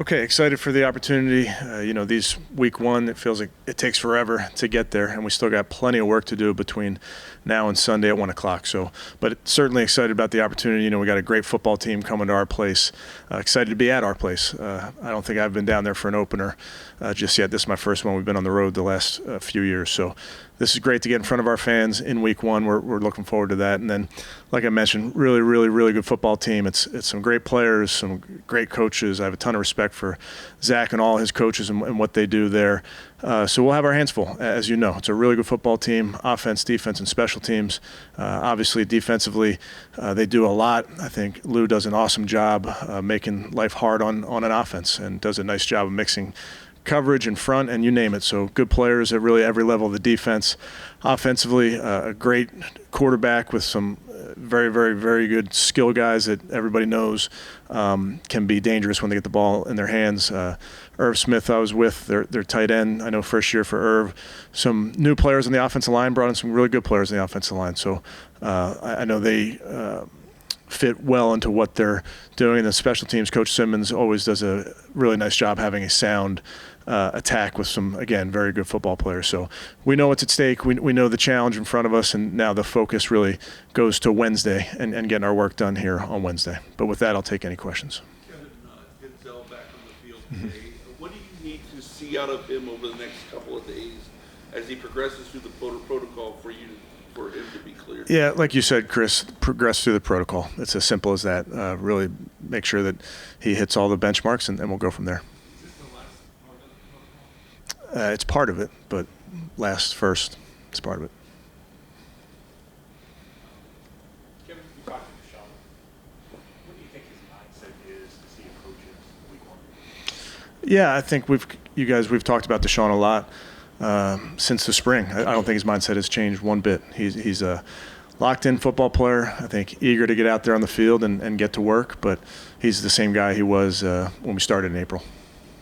Okay, excited for the opportunity. These week one, it feels like it takes forever to get there, and we still got plenty of work to do between now and Sunday at 1 o'clock. But certainly excited about the opportunity. We got a great football team coming to our place. Excited to be at our place. I don't think I've been down there for an opener just yet. This is my first one. We've been on the road the last few years. So this is great to get in front of our fans in week one. We're looking forward to that. And then, like I mentioned, really, really, really good football team. It's some great players, some great coaches. I have a ton of respect for Zach and all his coaches and what they do there. So we'll have our hands full, as you know. It's a really good football team, offense, defense, and special teams. Obviously, defensively, they do a lot. I think Lou does an awesome job making life hard on an offense and does a nice job of mixing coverage in front and you name it. So good players at really every level of the defense. Offensively, a great quarterback with some very, very, very good skill guys that everybody knows can be dangerous when they get the ball in their hands. Irv Smith I was with, their tight end, I know first year for Irv. Some new players on the offensive line, brought in some really good players on the offensive line. So I know they fit well into what they're doing. And the special teams, Coach Simmons always does a really nice job having a sound attack with some, again, very good football players. So we know what's at stake. We know the challenge in front of us, and now the focus really goes to Wednesday and getting our work done here on Wednesday. But with that, I'll take any questions. Kevin, Denzel back on the field today. What do you need to see out of him over the next couple of days as he progresses through the protocol for him to be cleared? Yeah, like you said, Chris, progress through the protocol. It's as simple as that. Really make sure that he hits all the benchmarks, and we'll go from there. Is this the last part of the protocol? It's part of it, but last, first, it's part of it. Kevin, you talked to Deshaun. What do you think his mindset is as he approaches week one? Yeah, I think we've talked about Deshaun a lot since the spring. I don't think his mindset has changed one bit. He's a locked-in football player, I think eager to get out there on the field and get to work, but he's the same guy he was when we started in April.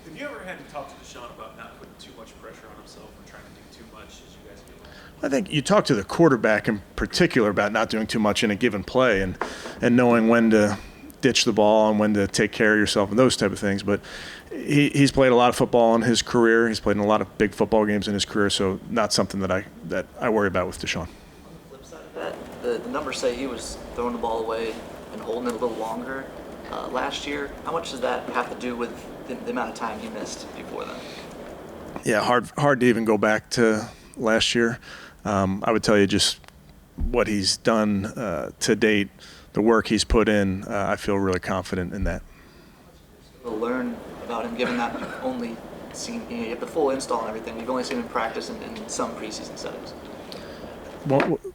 Have you ever had to talk to Deshaun about not putting too much pressure on himself or trying to do too much as you guys get along? I think you talk to the quarterback in particular about not doing too much in a given play and knowing when to ditch the ball and when to take care of yourself and those type of things. But he's played a lot of football in his career. He's played in a lot of big football games in his career, so not something that I worry about with Deshaun. On the flip side of that, the numbers say he was throwing the ball away and holding it a little longer last year. How much does that have to do with the amount of time he missed before then? Yeah, hard to even go back to last year. I would tell you just what he's done to date, the work he's put in. I feel really confident in that. To learn about him, given that you've only seen, you have the full install and everything. You've only seen him practice in some preseason settings.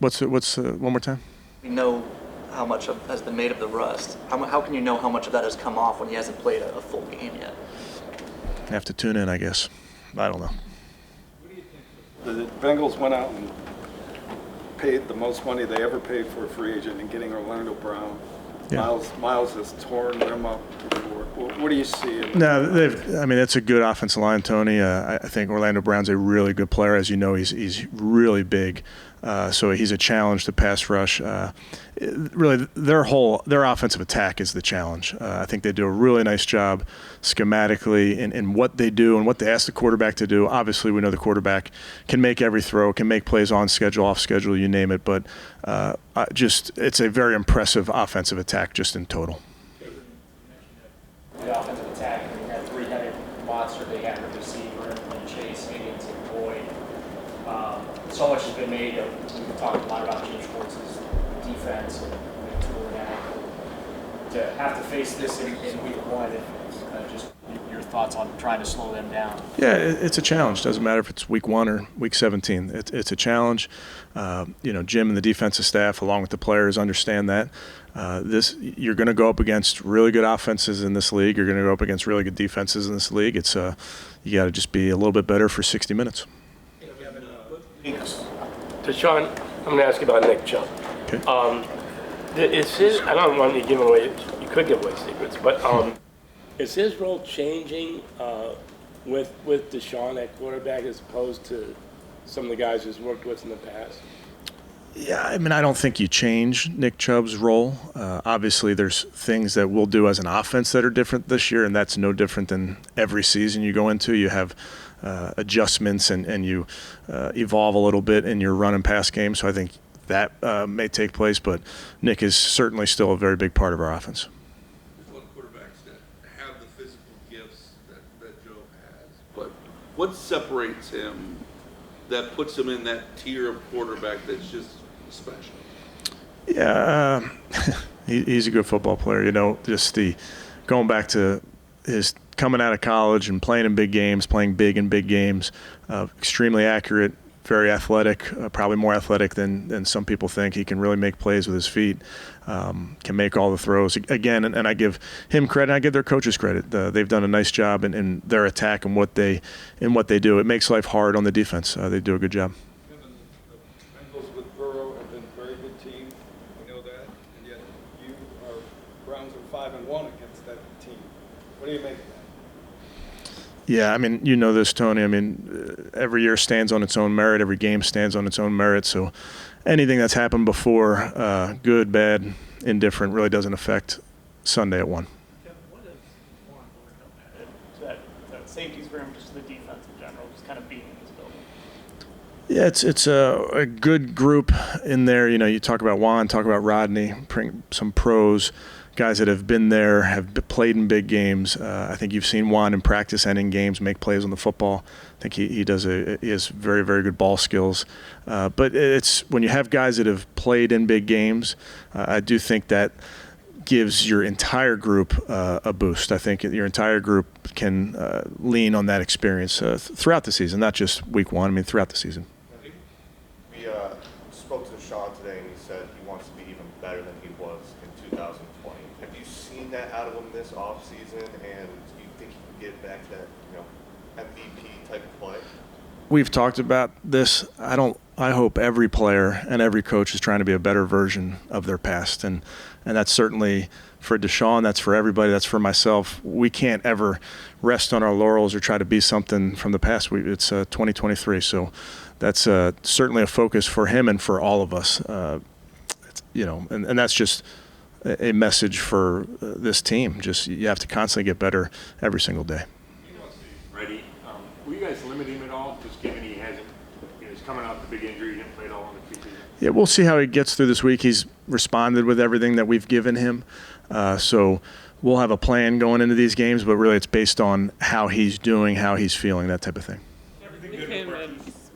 What's one more time? You know how much has been made of the rust. How can you know how much of that has come off when he hasn't played a full game yet? Have to tune in, I guess. I don't know. The Bengals went out and paid the most money they ever paid for a free agent in getting Orlando Brown. Yeah. Miles has torn them up before. What do you see? No, it's a good offensive line, Tony. I think Orlando Brown's a really good player. As you know, he's really big. So he's a challenge to pass rush. Really, their offensive attack is the challenge. I think they do a really nice job schematically in what they do and what they ask the quarterback to do. Obviously, we know the quarterback can make every throw, can make plays on schedule, off schedule, you name it. But it's a very impressive offensive attack just in total. The offensive attack, you had three-headed monster they had with receiver and Chase, Higgins, and Boyd. So much has been made of, we've talked a lot about James Schwartz's defense and tool and to have to face this in week one, just your thoughts on trying to slow them down. Yeah, it's a challenge. Doesn't matter if it's week 1 or week 17. It's a challenge. Jim and the defensive staff, along with the players, understand that. You're going to go up against really good offenses in this league. You're going to go up against really good defenses in this league. It's you got to just be a little bit better for 60 minutes. Deshaun, I'm going to ask you about Nick Chubb. Okay. I don't want to give away, you could give away secrets, but is his role changing with Deshaun at quarterback as opposed to some of the guys he's worked with in the past? Yeah, I mean, I don't think you change Nick Chubb's role. Obviously, there's things that we'll do as an offense that are different this year, and that's no different than every season you go into. You have adjustments and you evolve a little bit in your run and pass game. So I think that may take place, but Nick is certainly still a very big part of our offense. There's a lot of quarterbacks that have the physical gifts that Joe has, but what separates him that puts him in that tier of quarterback that's just special? Yeah, he's a good football player. You know, just going back to his coming out of college and playing in big games, playing big in big games, extremely accurate, very athletic, probably more athletic than some people think. He can really make plays with his feet, can make all the throws. Again, and I give him credit, I give their coaches credit. They've done a nice job in their attack and what they do. It makes life hard on the defense. They do a good job. Kevin, the Bengals with Burrow have been a very good team. We know that, and yet you are Browns are 5-1 against that team. What do you make of that? Yeah, I mean, you know this, Tony. I mean, every year stands on its own merit. Every game stands on its own merit. So anything that's happened before, good, bad, indifferent, really doesn't affect Sunday at 1. Kevin, what is more important that safety's room, just the defense in general, just kind of being in this building? Yeah, it's a good group in there. You know, you talk about Juan, talk about Rodney, some pros, guys that have been there, have played in big games. I think you've seen Juan in practice and in games make plays on the football. I think he has very, very good ball skills. But it's when you have guys that have played in big games, I do think that gives your entire group a boost. I think your entire group can lean on that experience throughout the season, not just week 1. I mean, throughout the season. We spoke to Sean today, and he said he wants to be even better than he was in 2020. Have you seen that out of him this offseason, and do you think he can get back to that, MVP type of play? We've talked about this. I hope every player and every coach is trying to be a better version of their past, and that's certainly for Deshaun. That's for everybody. That's for myself. We can't ever rest on our laurels or try to be something from the past. It's 2023, so that's certainly a focus for him and for all of us. And that's just a message for this team. Just you have to constantly get better every single day. He wants to be ready. Will you guys limit him at all, just given he hasn't, he's coming off the big injury, he didn't play it all on the preseason? Yeah, we'll see how he gets through this week. He's responded with everything that we've given him. So we'll have a plan going into these games, but really it's based on how he's doing, how he's feeling, that type of thing.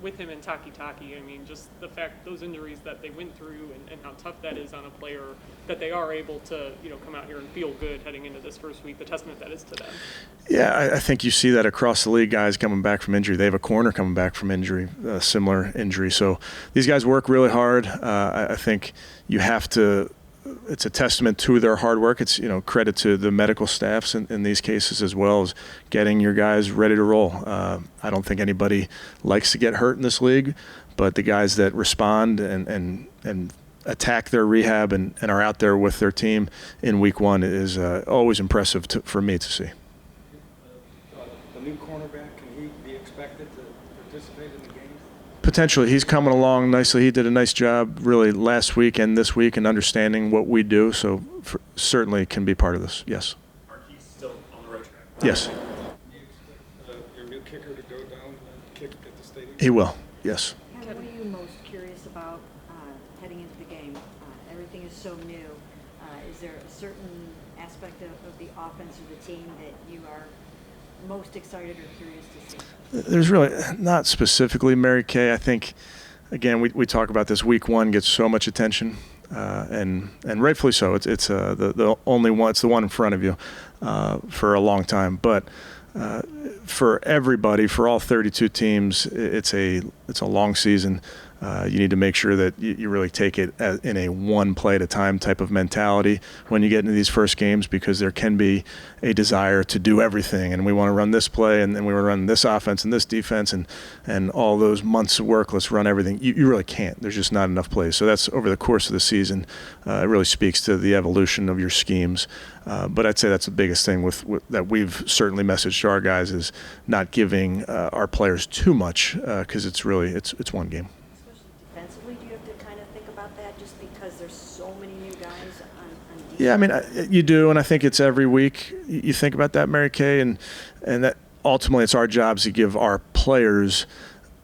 With him and Taki, I mean, just the fact those injuries that they went through and how tough that is on a player, that they are able to, come out here and feel good heading into this first week, the testament that is to them. Yeah, I think you see that across the league, guys coming back from injury. They have a corner coming back from injury, similar injury. So these guys work really hard. I think you have to – it's a testament to their hard work. It's, credit to the medical staffs in these cases as well as getting your guys ready to roll. I don't think anybody likes to get hurt in this league, but the guys that respond and attack their rehab and are out there with their team in week 1 is always impressive for me to see. The new cornerback, can he be expected to participate in the games? Potentially. He's coming along nicely. He did a nice job really last week and this week in understanding what we do, so certainly can be part of this, yes. Marquise still on the right track? Yes. Do you expect your new kicker to go down and kick at the stadium? He will, yes. Kevin, what are you most curious about heading into the game? Everything is so new. Is there a certain aspect of the offense or the team that you are most excited or curious to see? There's really not specifically Mary Kay. I think, again, we talk about this. Week 1 gets so much attention, and rightfully so. It's the only one. It's the one in front of you for a long time. But for everybody, for all 32 teams, it's a long season. You need to make sure that you really take it in a one play at a time type of mentality when you get into these first games, because there can be a desire to do everything, and we want to run this play, and then we want to run this offense and this defense, and all those months of work, let's run everything. You really can't. There's just not enough plays. So that's over the course of the season. It really speaks to the evolution of your schemes. But I'd say that's the biggest thing that we've certainly messaged to our guys is not giving our players too much, because it's one game. Defensively, do you have to kind of think Yeah, I mean, you do, and I think it's every week you think about that, Mary Kay, and that ultimately it's our jobs to give our players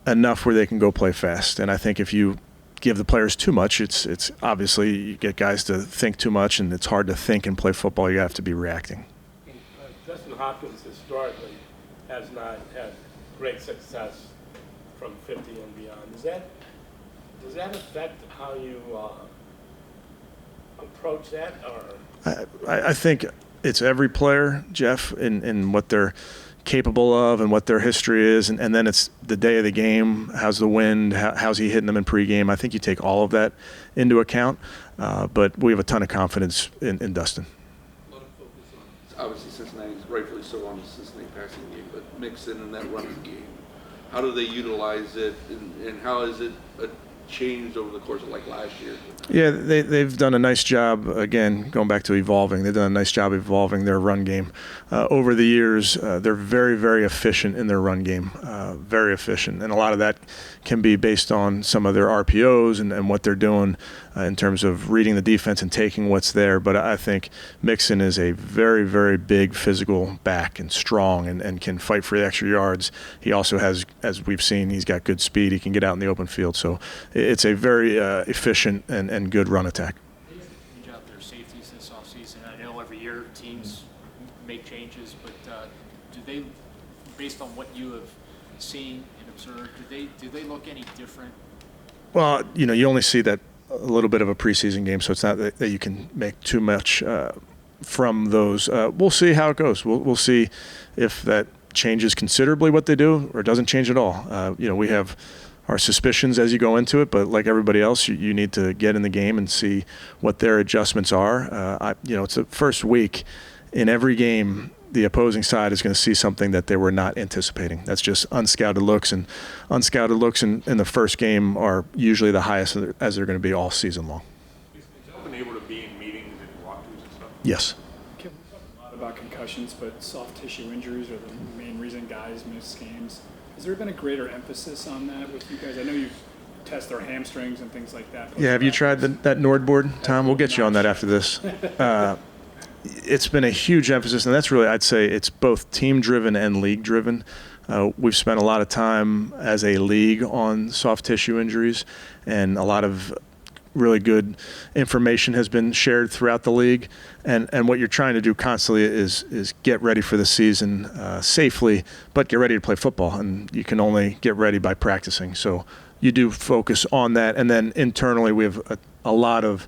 enough where they can go play fast. And I think if you give the players too much, it's obviously you get guys to think too much, and it's hard to think and play football. You have to be reacting. Justin Hopkins historically has not had great success from 50 and beyond. Does that affect how you approach that, or? I think it's every player, Jeff, in what they're capable of and what their history is, and then it's the day of the game. How's the wind? How's he hitting them in pregame? I think you take all of that into account, but we have a ton of confidence in Dustin. A lot of focus on, obviously Cincinnati's rightfully so on the Cincinnati passing game, but Mixon in that running game. How do they utilize it, and how is it changed over the course of like last year? Yeah, they've done a nice job, again, going back to evolving. They've done a nice job evolving their run game. Over the years, they're very, very efficient in their run game, very efficient. And a lot of that can be based on some of their RPOs and what they're doing in terms of reading the defense and taking what's there. But I think Mixon is a very, very big physical back and strong and can fight for the extra yards. He also has, as we've seen, he's got good speed. He can get out in the open field. So it's a very efficient and good run attack. They change out their safeties this offseason. I know every year teams make changes, but do they, based on what you have seen and observed, do they look any different? Well, you only see that a little bit of a preseason game, so it's not that you can make too much from those. We'll see how it goes. We'll see if that changes considerably what they do or doesn't change at all. We have our suspicions as you go into it, but like everybody else, you need to get in the game and see what their adjustments are. It's the first week. In every game, the opposing side is going to see something that they were not anticipating. That's just unscouted looks, and unscouted looks in the first game are usually the highest as they're going to be all season long. Is Open able to be in meetings and walkthroughs and stuff? Yes. Kevin, we talk a lot about concussions, but soft tissue injuries are the main reason guys miss games. Has there been a greater emphasis on that with you guys? I know you test their hamstrings and things like that. Yeah, have you tried that Nord board, Tom? We'll get you on that after this. It's been a huge emphasis, and that's really, I'd say, it's both team-driven and league-driven. We've spent a lot of time as a league on soft tissue injuries, and a lot of really good information has been shared throughout the league. And what you're trying to do constantly is get ready for the season safely, but get ready to play football. And you can only get ready by practicing. So you do focus on that. And then internally, we have a lot of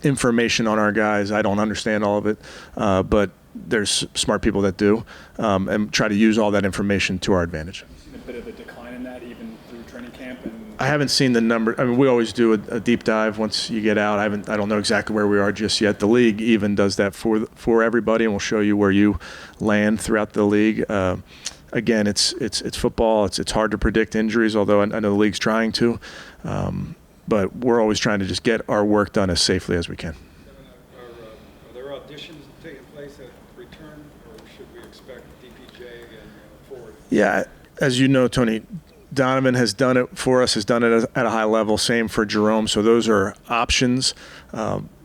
information on our guys. I don't understand all of it, but there's smart people that do, and try to use all that information to our advantage. Have you seen a bit of a decline in that even through training camp? I haven't seen the number. I mean, we always do a deep dive once you get out. I don't know exactly where we are just yet. The league even does that for everybody, and we'll show you where you land throughout the league. Again, it's football. It's hard to predict injuries, although I know the league's trying to. But we're always trying to just get our work done as safely as we can. Are there auditions taking place at return, or should we expect DPJ and forward? Yeah, as you know, Tony, Donovan has done it for us, has done it at a high level. Same for Jerome. So those are options.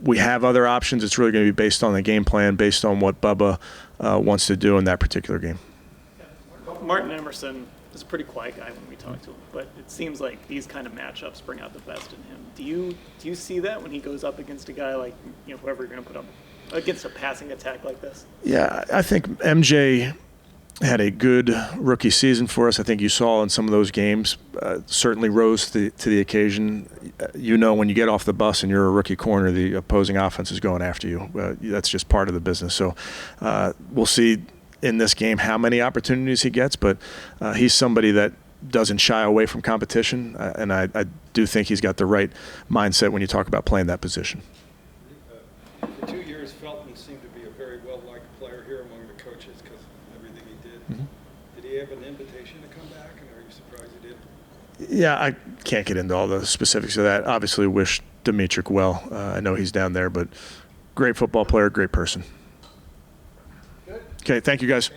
We have other options. It's really going to be based on the game plan, based on what Bubba wants to do in that particular game. Martin Emerson is a pretty quiet guy when we talk to him, but it seems like these kind of matchups bring out the best in him. Do you see that when he goes up against a guy like whoever you're going to put up against a passing attack like this? Yeah, I think MJ had a good rookie season for us. I think you saw in some of those games, certainly rose to the occasion. When you get off the bus and you're a rookie corner, the opposing offense is going after you. That's just part of the business. So we'll see in this game how many opportunities he gets, but he's somebody that doesn't shy away from competition, and I do think he's got the right mindset when you talk about playing that position. For 2 years, Felton seemed to be a very well-liked player here among the coaches because of everything he did. Mm-hmm. Did he have an invitation to come back, and are you surprised he did? Yeah, I can't get into all the specifics of that. Obviously, wish Dimitrik well. I know he's down there, but great football player, great person. Good. Okay, thank you guys.